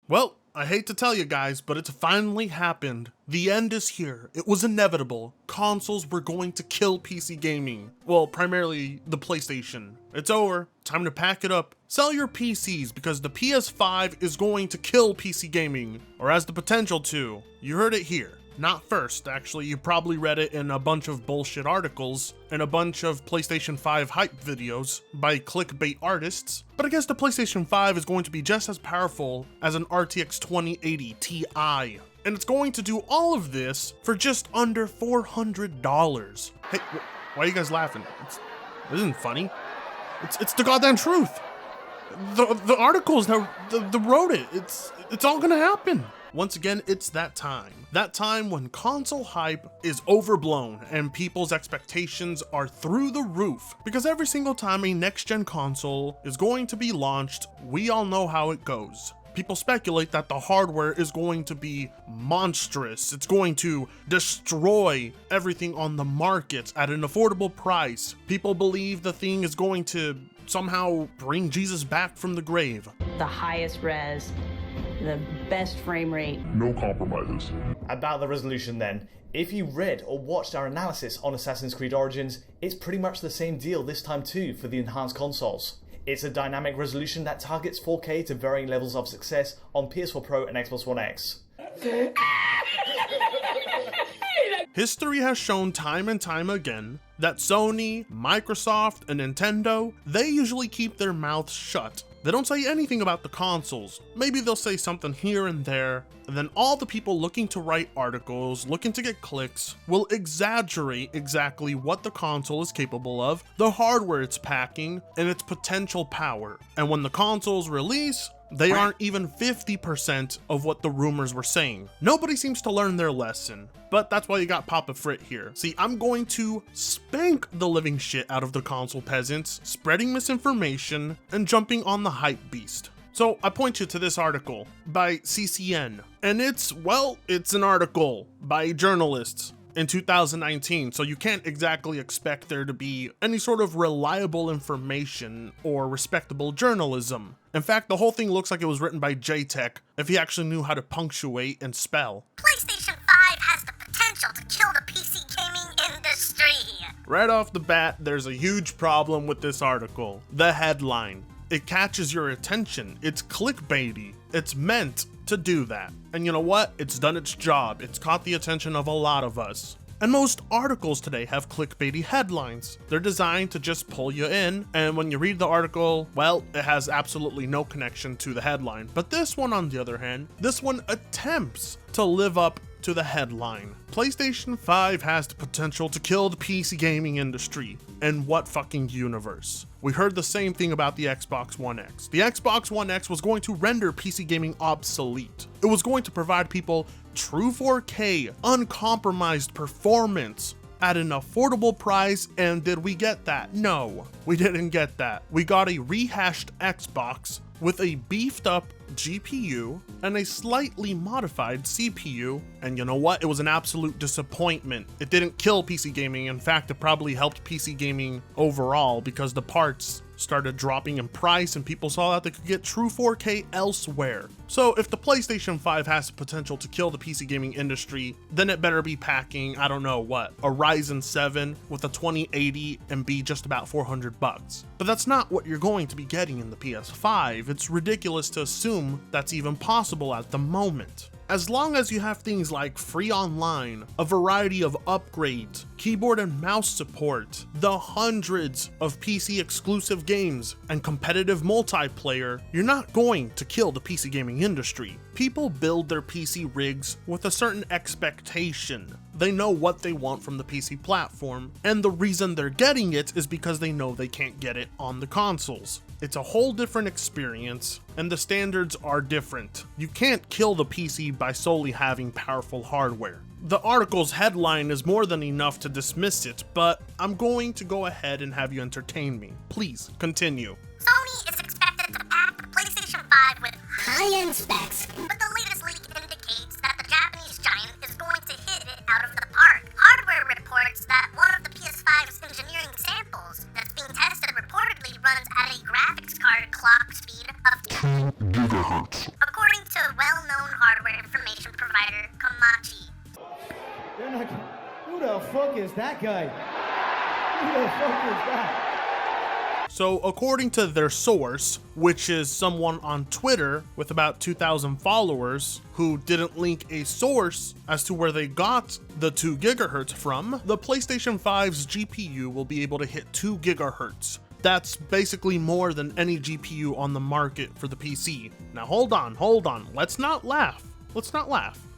Well, I hate to tell you guys, but it's finally happened. The end is here. It was inevitable. Consoles were going to kill PC gaming. Well, primarily the PlayStation. It's over. Time to pack it up. Sell your PCs because the PS5 is going to kill PC gaming, or has the potential to. You heard it here. Not first, actually. You probably read it in a bunch of bullshit articles and a bunch of PlayStation 5 hype videos by clickbait artists. But I guess the PlayStation 5 is going to be just as powerful as an RTX 2080 Ti. And it's going to do all of this for just under $400. Hey, why are you guys laughing? It isn't funny. It's the goddamn truth. The articles that wrote it, it's all gonna happen. Once again, it's that time. That time when console hype is overblown and people's expectations are through the roof. Because every single time a next-gen console is going to be launched, we all know how it goes. People speculate that the hardware is going to be monstrous. It's going to destroy everything on the market at an affordable price. People believe the thing is going to somehow bring Jesus back from the grave. The highest res, the best frame rate. No compromises. About the resolution then, if you read or watched our analysis on Assassin's Creed Origins, it's pretty much the same deal this time too for the enhanced consoles. It's a dynamic resolution that targets 4K to varying levels of success on PS4 Pro and Xbox One X. History has shown time and time again that Sony, Microsoft, and Nintendo, they usually keep their mouths shut. They don't say anything about the consoles. Maybe they'll say something here and there, and then all the people looking to write articles, looking to get clicks, will exaggerate exactly what the console is capable of, the hardware it's packing, and its potential power. And when the consoles release, they aren't even 50% of what the rumors were saying. Nobody seems to learn their lesson, but that's why you got Papa Frit here. See, I'm going to spank the living shit out of the console peasants, spreading misinformation and jumping on the hype beast. So I point you to this article by CCN, and it's an article by journalists in 2019, so you can't exactly expect there to be any sort of reliable information or respectable journalism. In fact, the whole thing looks like it was written by J-Tech if he actually knew how to punctuate and spell. PlayStation 5 has the potential to kill the PC gaming industry. Right off the bat, there's a huge problem with this article. The headline. It catches your attention. It's clickbaity. It's meant to do that. And you know what? It's done its job. It's caught the attention of a lot of us. And most articles today have clickbaity headlines. They're designed to just pull you in, and when you read the article, well, it has absolutely no connection to the headline. But this one, on the other hand, this one attempts to live up to the headline. PlayStation 5 has the potential to kill the PC gaming industry. In what fucking universe? We heard the same thing about the Xbox One X. The Xbox One X was going to render PC gaming obsolete. It was going to provide people true 4K, uncompromised performance at an affordable price, and did we get that? No, we didn't get that. We got a rehashed Xbox with a beefed up GPU and a slightly modified CPU, and you know what? It was an absolute disappointment. It didn't kill PC gaming. In fact, it probably helped PC gaming overall because the parts started dropping in price and people saw that they could get true 4K elsewhere. So if the PlayStation 5 has the potential to kill the PC gaming industry, then it better be packing, I don't know what, a Ryzen 7 with a 2080 and be just about $400. But that's not what you're going to be getting in the PS5. It's ridiculous to assume that's even possible at the moment. As long as you have things like free online, a variety of upgrades, keyboard and mouse support, the hundreds of PC exclusive games, and competitive multiplayer, you're not going to kill the PC gaming industry. People build their PC rigs with a certain expectation. They know what they want from the PC platform, and the reason they're getting it is because they know they can't get it on the consoles. It's a whole different experience, and the standards are different. You can't kill the PC by solely having powerful hardware. The article's headline is more than enough to dismiss it, but I'm going to go ahead and have you entertain me. Please, continue. Sony is expected to pack the PlayStation 5 with high-end specs, but the latest leak indicates that the Japanese giant is going to hit it out of the park. Hardware reports that one of the PS5's engineering samples that's being tested reportedly runs at a graphics card clock speed of 2 GHz. According to fuck is that guy? Who the fuck is that? So according to their source, which is someone on Twitter with about 2,000 followers who didn't link a source as to where they got the 2 gigahertz from, the PlayStation 5's GPU will be able to hit 2 gigahertz. That's basically more than any GPU on the market for the PC. Now hold on, let's not laugh.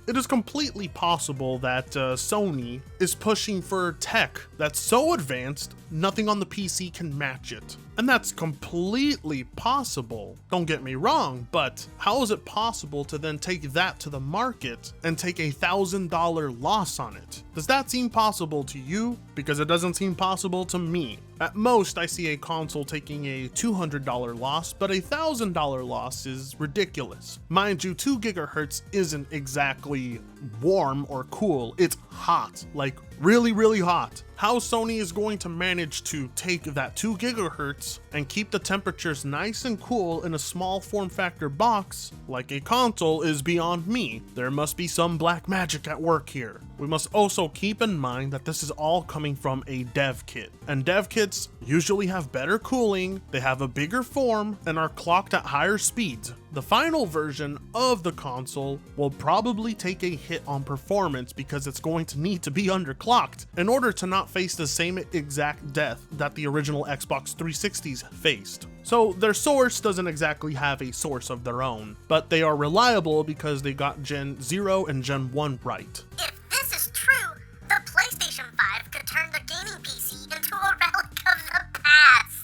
It is completely possible that Sony is pushing for tech that's so advanced, nothing on the PC can match it. And that's completely possible. Don't get me wrong, but how is it possible to then take that to the market and take $1,000 loss on it? Does that seem possible to you? Because it doesn't seem possible to me. At most, I see a console taking a $200 loss, but a $1,000 loss is ridiculous. Mind you, 2 gigahertz isn't exactly warm or cool, it's hot, like really, really hot. How Sony is going to manage to take that 2 gigahertz and keep the temperatures nice and cool in a small form factor box like a console is beyond me. There must be some black magic at work here. We must also keep in mind that this is all coming from a dev kit, and dev kits usually have better cooling, they have a bigger form, and are clocked at higher speeds. The final version of the console will probably take a hit on performance because it's going to need to be underclocked in order to not face the same exact death that the original Xbox 360s faced. So their source doesn't exactly have a source of their own, but they are reliable because they got Gen 0 and Gen 1 right. If this is true, the PlayStation 5 could turn the gaming PC into a relic of the past.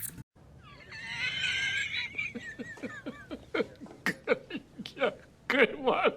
Good one.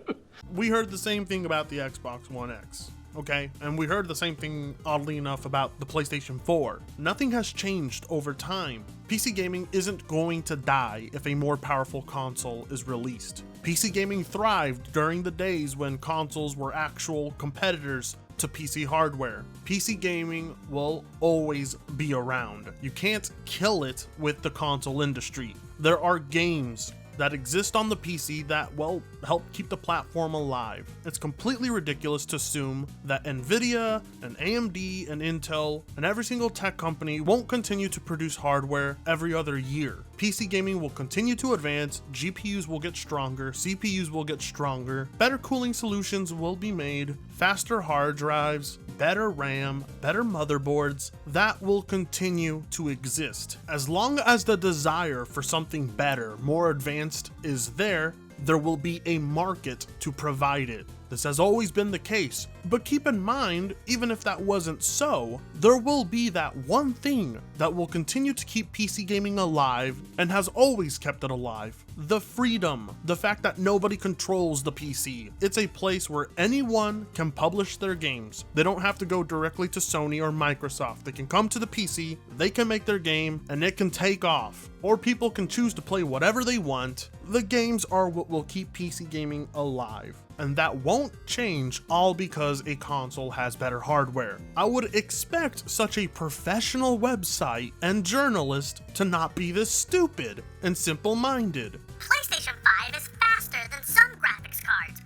We heard the same thing about the Xbox One X. Okay, and we heard the same thing, oddly enough, about the PlayStation 4. Nothing has changed over time. PC gaming isn't going to die if a more powerful console is released. PC gaming thrived during the days when consoles were actual competitors to PC hardware. PC gaming will always be around. You can't kill it with the console industry. There are games that exist on the PC that will help keep the platform alive. It's completely ridiculous to assume that Nvidia and AMD and Intel and every single tech company won't continue to produce hardware every other year. PC gaming will continue to advance, GPUs will get stronger, CPUs will get stronger, better cooling solutions will be made, faster hard drives, better RAM, better motherboards. That will continue to exist. As long as the desire for something better, more advanced is there will be a market to provide it. This has always been the case, but keep in mind, even if that wasn't so, there will be that one thing that will continue to keep PC gaming alive and has always kept it alive. The freedom, the fact that nobody controls the PC. It's a place where anyone can publish their games. They don't have to go directly to Sony or Microsoft. They can come to the PC, they can make their game, and it can take off. Or people can choose to play whatever they want. The games are what will keep PC gaming alive. And that won't change all because a console has better hardware. I would expect such a professional website and journalist to not be this stupid and simple-minded. PlayStation 5 is faster than some graphics cards.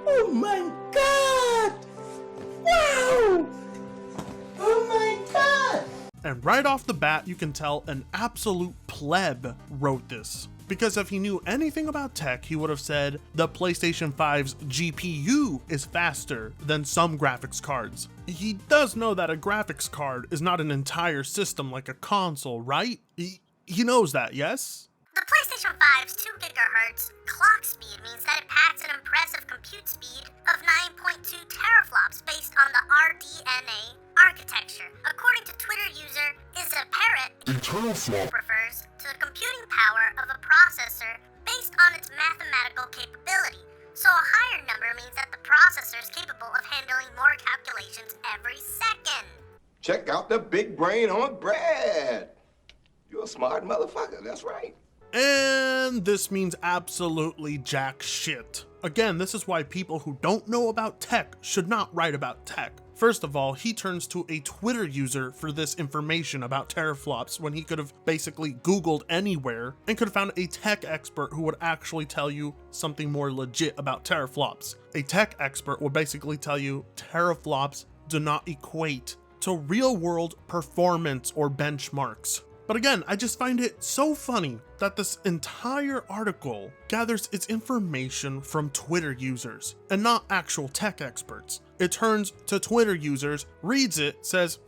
Oh my god! Wow! Oh my god! And right off the bat, you can tell an absolute pleb wrote this. Because if he knew anything about tech, he would have said the PlayStation 5's GPU is faster than some graphics cards. He does know that a graphics card is not an entire system like a console, right? He knows that, yes? The PlayStation 5's 2 GHz clock speed means that it packs an impressive compute speed of 9.2 teraflops based on the RDNA architecture. According to Twitter user Incompetent, refers to the computing power of a processor based on its mathematical capability. So a higher number means that the processor is capable of handling more calculations every second. Check out the big brain on Brad. You're a smart motherfucker, that's right. And this means absolutely jack shit. Again, this is why people who don't know about tech should not write about tech. First of all, he turns to a Twitter user for this information about teraflops when he could have basically Googled anywhere and could have found a tech expert who would actually tell you something more legit about teraflops. A tech expert will basically tell you teraflops do not equate to real-world performance or benchmarks. But again, I just find it so funny that this entire article gathers its information from Twitter users and not actual tech experts. It turns to Twitter users, reads it, says,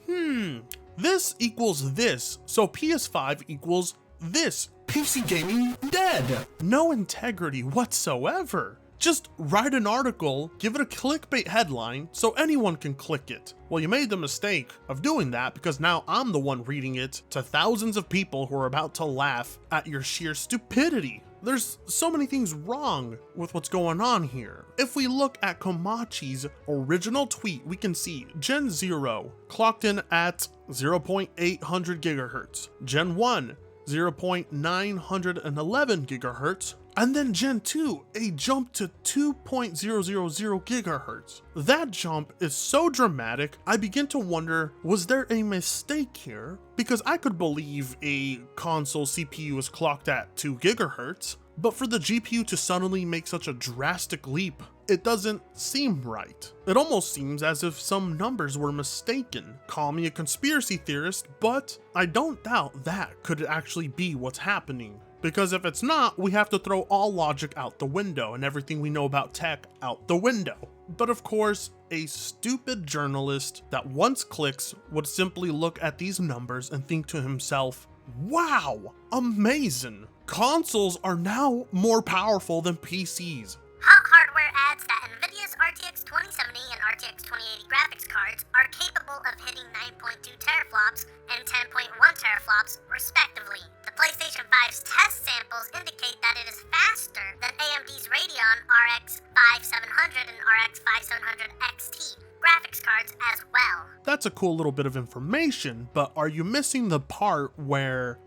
this equals this, so PS5 equals this. PC gaming dead. No integrity whatsoever. Just write an article, give it a clickbait headline so anyone can click it. Well, you made the mistake of doing that because now I'm the one reading it to thousands of people who are about to laugh at your sheer stupidity. There's so many things wrong with what's going on here. If we look at Komachi's original tweet, we can see Gen 0 clocked in at 0.800 gigahertz, Gen 1 0.911 gigahertz, and then Gen 2, a jump to 2.000 gigahertz. That jump is so dramatic, I begin to wonder, was there a mistake here? Because I could believe a console CPU is clocked at 2 gigahertz, but for the GPU to suddenly make such a drastic leap, it doesn't seem right. It almost seems as if some numbers were mistaken. Call me a conspiracy theorist, but I don't doubt that could actually be what's happening. Because if it's not, we have to throw all logic out the window and everything we know about tech out the window. But of course, a stupid journalist that once clicks would simply look at these numbers and think to himself, wow, amazing. Consoles are now more powerful than PCs. Hot hardware adds that NVIDIA's RTX 2070 and RTX 2080 graphics cards are capable of hitting 9.2 teraflops and 10.1 teraflops, respectively. The PlayStation 5's test samples indicate that it is faster than AMD's Radeon RX 5700 and RX 5700 XT graphics cards as well. That's a cool little bit of information, but are you missing the part where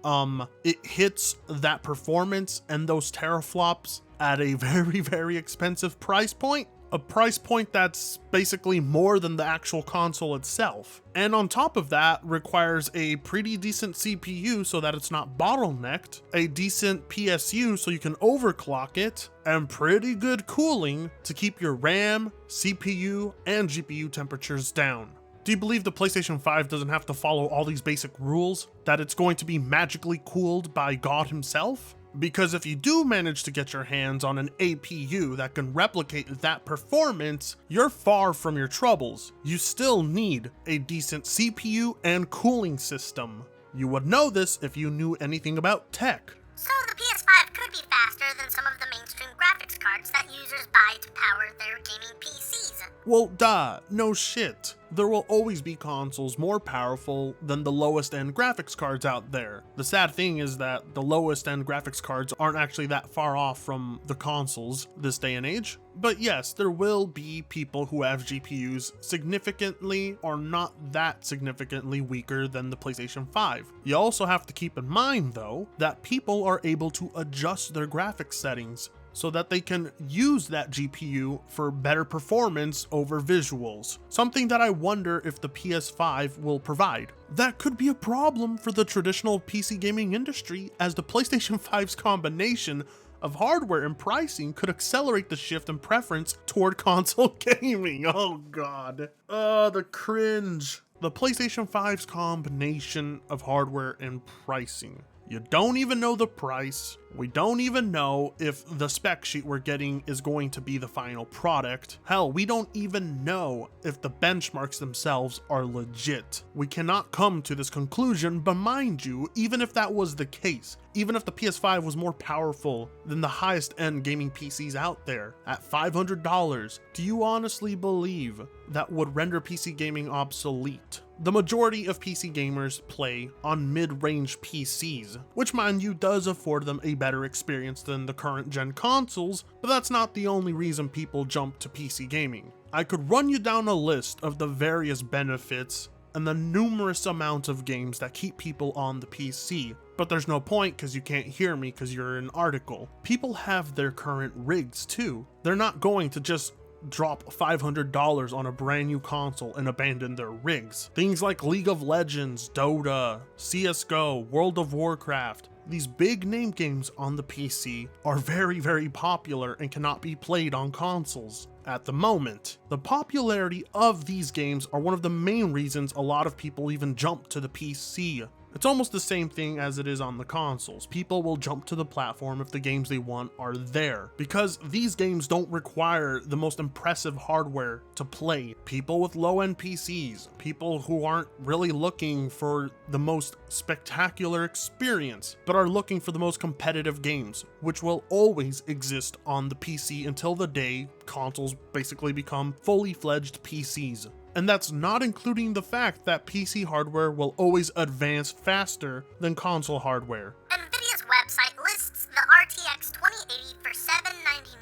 it hits that performance and those teraflops at a very, very expensive price point? A price point that's basically more than the actual console itself. And on top of that, requires a pretty decent CPU so that it's not bottlenecked, a decent PSU so you can overclock it, and pretty good cooling to keep your RAM, CPU, and GPU temperatures down. Do you believe the PlayStation 5 doesn't have to follow all these basic rules? That it's going to be magically cooled by God himself? Because if you do manage to get your hands on an APU that can replicate that performance, you're far from your troubles. You still need a decent CPU and cooling system. You would know this if you knew anything about tech. So the PS5 could be faster than some of the mainstream graphics cards that users buy to power their gaming PCs. Well, duh, no shit. There will always be consoles more powerful than the lowest end graphics cards out there. The sad thing is that the lowest end graphics cards aren't actually that far off from the consoles this day and age. But yes, there will be people who have GPUs significantly or not that significantly weaker than the PlayStation 5. You also have to keep in mind though, that people are able to adjust their graphics settings so that they can use that GPU for better performance over visuals. Something that I wonder if the PS5 will provide. That could be a problem for the traditional PC gaming industry, as the PlayStation 5's combination of hardware and pricing could accelerate the shift in preference toward console gaming. Oh god. The cringe. The PlayStation 5's combination of hardware and pricing. You don't even know the price. We don't even know if the spec sheet we're getting is going to be the final product. Hell, we don't even know if the benchmarks themselves are legit. We cannot come to this conclusion, but mind you, even if that was the case, even if the PS5 was more powerful than the highest end gaming PCs out there at $500, do you honestly believe that would render PC gaming obsolete? The majority of PC gamers play on mid-range PCs, which mind you does afford them a better experience than the current gen consoles, but that's not the only reason people jump to PC gaming. I could run you down a list of the various benefits and the numerous amounts of games that keep people on the PC, but there's no point because you can't hear me because you're an article. People have their current rigs too. They're not going to just drop $500 on a brand new console and abandon their rigs. Things like League of Legends, Dota, CSGO, World of Warcraft, These big name games on the PC are very, very popular and cannot be played on consoles at the moment. The popularity of these games are one of the main reasons a lot of people even jump to the PC. It's almost the same thing as it is on the consoles. People will jump to the platform if the games they want are there, because these games don't require the most impressive hardware to play. People with low-end PCs, people who aren't really looking for the most spectacular experience, but are looking for the most competitive games, which will always exist on the PC until the day consoles basically become fully fledged PCs. And that's not including the fact that PC hardware will always advance faster than console hardware. NVIDIA's website lists the RTX 2080 for $799,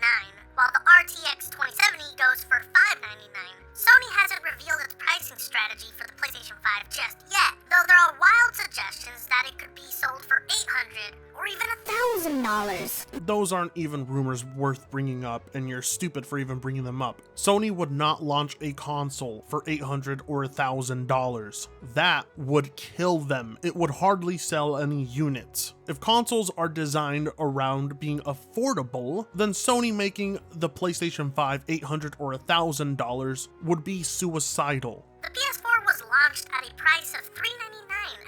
while the RTX 2070 goes for $599. Sony hasn't revealed its pricing strategy for the PlayStation 5 just yet, though there are wild suggestions that it could be sold for $800 or even $1,000. Those aren't even rumors worth bringing up, and you're stupid for even bringing them up. Sony would not launch a console for $800 or $1,000. That would kill them. It would hardly sell any units. If consoles are designed around being affordable, then Sony making the PlayStation 5 $800 or $1,000 would be suicidal. The PS4 was launched at a price of $399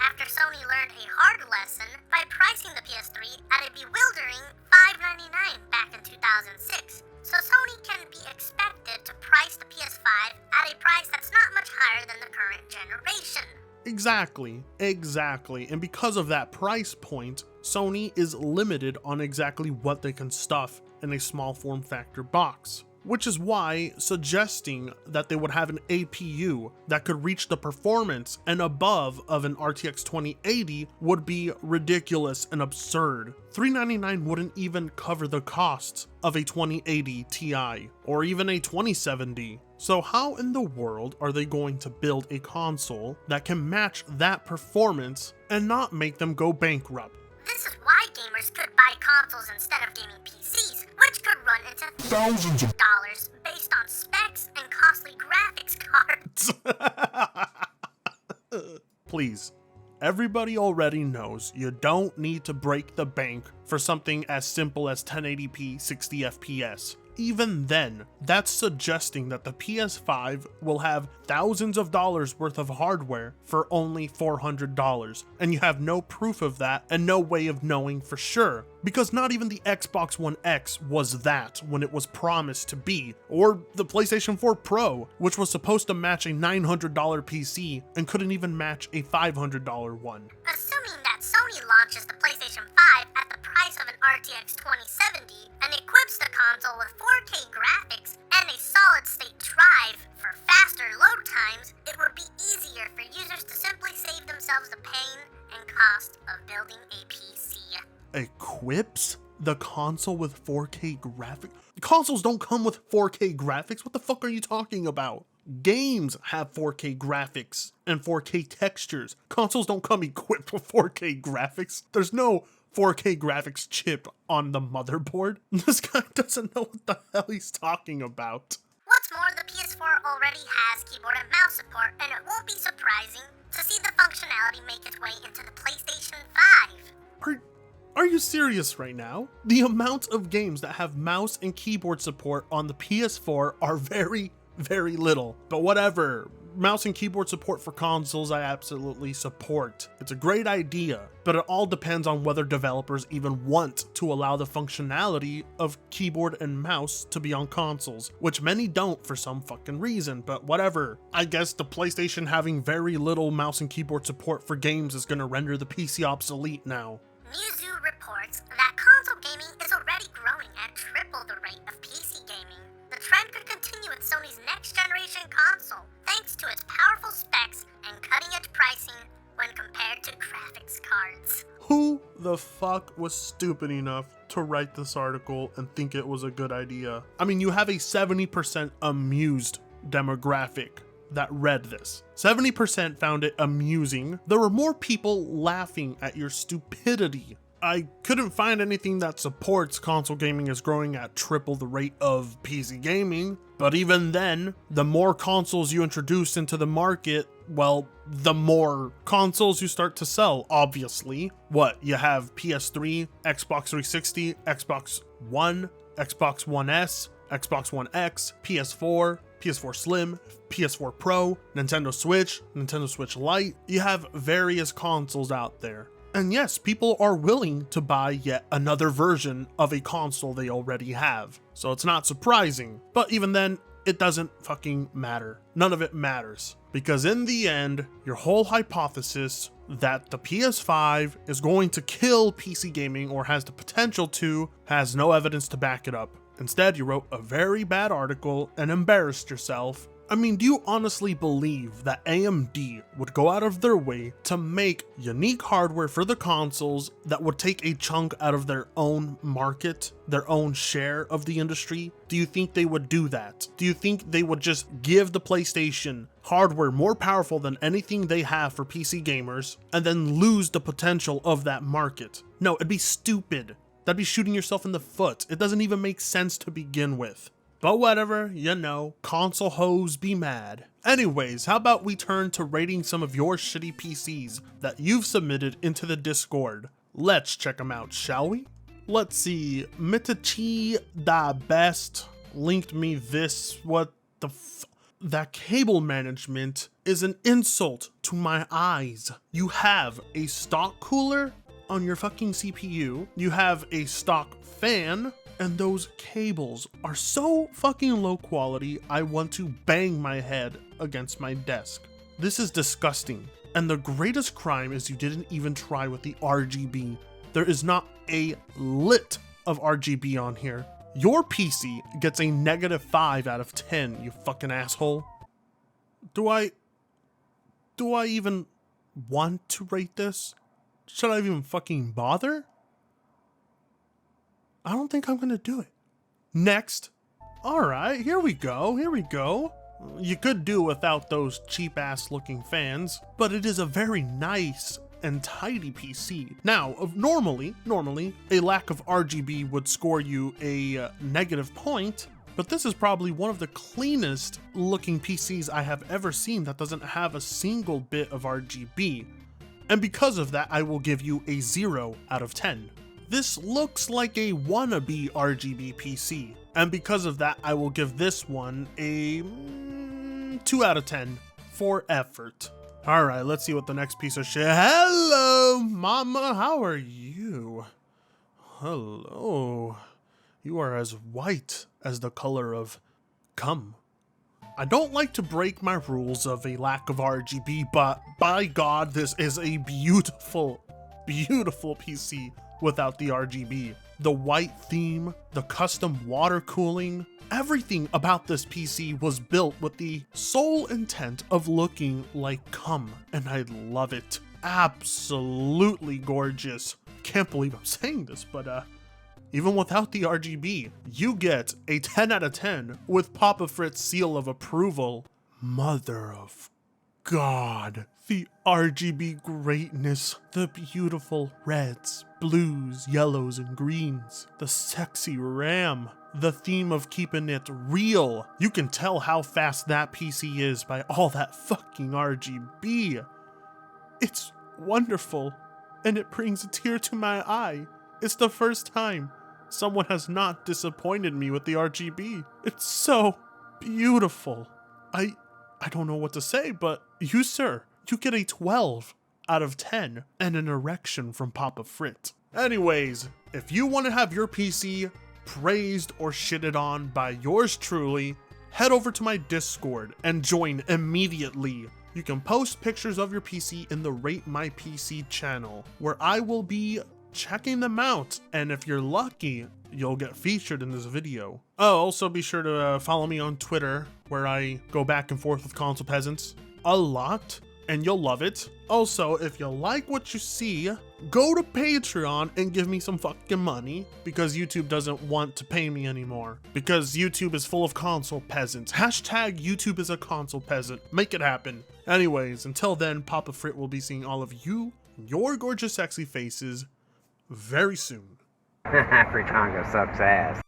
after Sony learned a hard lesson by pricing the PS3 at a bewildering $599 back in 2006. So Sony can be expected to price the PS5 at a price that's not much higher than the current generation. Exactly. And because of that price point, Sony is limited on exactly what they can stuff in a small form factor box. Which is why suggesting that they would have an APU that could reach the performance and above of an RTX 2080 would be ridiculous and absurd. $399 wouldn't even cover the costs of a 2080 Ti or even a 2070. So how in the world are they going to build a console that can match that performance and not make them go bankrupt? This is why gamers could buy consoles instead of gaming PCs, which could run into thousands of dollars based on specs and costly graphics cards. Please, everybody already knows you don't need to break the bank for something as simple as 1080p 60 FPS. Even then, that's suggesting that the PS5 will have thousands of dollars worth of hardware for only $400, and you have no proof of that and no way of knowing for sure, because not even the Xbox One X was that when it was promised to be, or the PlayStation 4 Pro, which was supposed to match a $900 PC and couldn't even match a $500 one. Assuming that Sony launches the PlayStation 5 at the price of an RTX 2070 and equips the console with 4K graphics and a solid-state drive for faster load times, it would be easier for users to simply save themselves the pain and cost of building a PC. Equips the console with 4K graphics? Consoles don't come with 4K graphics. What the fuck are you talking about? Games have 4K graphics and 4K textures. Consoles don't come equipped with 4K graphics. There's no 4K graphics chip on the motherboard. This guy doesn't know what the hell he's talking about. What's more, the PS4 already has keyboard and mouse support, and it won't be surprising to see the functionality make its way into the PlayStation 5. Are you serious right now? The amount of games that have mouse and keyboard support on the PS4 are very, very little. But whatever, mouse and keyboard support for consoles I absolutely support. It's a great idea, but it all depends on whether developers even want to allow the functionality of keyboard and mouse to be on consoles, which many don't for some fucking reason, but whatever. I guess the PlayStation having very little mouse and keyboard support for games is gonna render the PC obsolete now. Newzoo reports that console gaming is already growing at triple the rate of PC gaming. The trend could continue with Sony's next-generation console, thanks to its powerful specs and cutting-edge pricing when compared to graphics cards. Who the fuck was stupid enough to write this article and think it was a good idea? I mean, you have a 70% amused demographic that read this. 70% found it amusing. There were more people laughing at your stupidity. I couldn't find anything that supports console gaming is growing at triple the rate of PC gaming, but even then, the more consoles you introduce into the market, well, the more consoles you start to sell, obviously. What, you have PS3, Xbox 360, Xbox One, Xbox One S, Xbox One X, PS4, PS4 Slim, PS4 Pro, Nintendo Switch, Nintendo Switch Lite. You have various consoles out there. And yes, people are willing to buy yet another version of a console they already have. So it's not surprising. But even then, it doesn't fucking matter. None of it matters. Because in the end, your whole hypothesis that the PS5 is going to kill PC gaming or has the potential to has no evidence to back it up. Instead, you wrote a very bad article and embarrassed yourself. I mean, do you honestly believe that AMD would go out of their way to make unique hardware for the consoles that would take a chunk out of their own market, their own share of the industry? Do you think they would do that? Do you think they would just give the PlayStation hardware more powerful than anything they have for PC gamers and then lose the potential of that market? No, it'd be stupid. That'd be shooting yourself in the foot. It doesn't even make sense to begin with. But whatever, you know, console hoes be mad. Anyways, how about we turn to rating some of your shitty PCs that you've submitted into the Discord? Let's check them out, shall we? Let's see, Mitachi Da Best linked me this. What the That cable management is an insult to my eyes. You have a stock cooler on your fucking CPU, you have a stock fan, and those cables are so fucking low quality, I want to bang my head against my desk. This is disgusting. And the greatest crime is you didn't even try with the RGB. There is not a lit of RGB on here. Your PC gets a -5 out of 10, you fucking asshole. Do I even want to rate this? Should I even fucking bother? I don't think I'm gonna do it. Next. Alright, here we go. You could do without those cheap ass looking fans, but it is a very nice and tidy PC. Now, normally, a lack of RGB would score you a negative point, but this is probably one of the cleanest looking PCs I have ever seen that doesn't have a single bit of RGB. And because of that, I will give you a 0 out of 10. This looks like a wannabe RGB PC, and because of that, I will give this one a 2 out of 10 for effort. Alright, let's see what the next piece of shit. Hello, mama, how are you? Hello. You are as white as the color of cum. I don't like to break my rules of a lack of RGB, but by God, this is a beautiful, beautiful PC without the RGB. The white theme, the custom water cooling, everything about this PC was built with the sole intent of looking like cum, and I love it. Absolutely gorgeous. Can't believe I'm saying this, but even without the RGB, you get a 10 out of 10 with Papa Frit's seal of approval. Mother of God. The RGB greatness, the beautiful reds, blues, yellows, and greens, the sexy RAM, the theme of keeping it real. You can tell how fast that PC is by all that fucking RGB. It's wonderful, and it brings a tear to my eye. It's the first time someone has not disappointed me with the RGB. It's so beautiful. I don't know what to say, but you, sir, you get a 12 out of 10 and an erection from Papa Frit. Anyways, if you want to have your PC praised or shitted on by yours truly, head over to my Discord and join immediately. You can post pictures of your PC in the Rate My PC channel, where I will be checking them out, and if you're lucky, you'll get featured in this video. Oh, also be sure to follow me on Twitter, where I go back and forth with console peasants a lot, and you'll love it. Also, if you like what you see, go to Patreon and give me some fucking money, because YouTube doesn't want to pay me anymore, because YouTube is full of console peasants. Hashtag YouTube is a console peasant. Make it happen. Anyways, until then, Papa Frit will be seeing all of you, your gorgeous sexy faces, very soon. Fritanga sucks ass.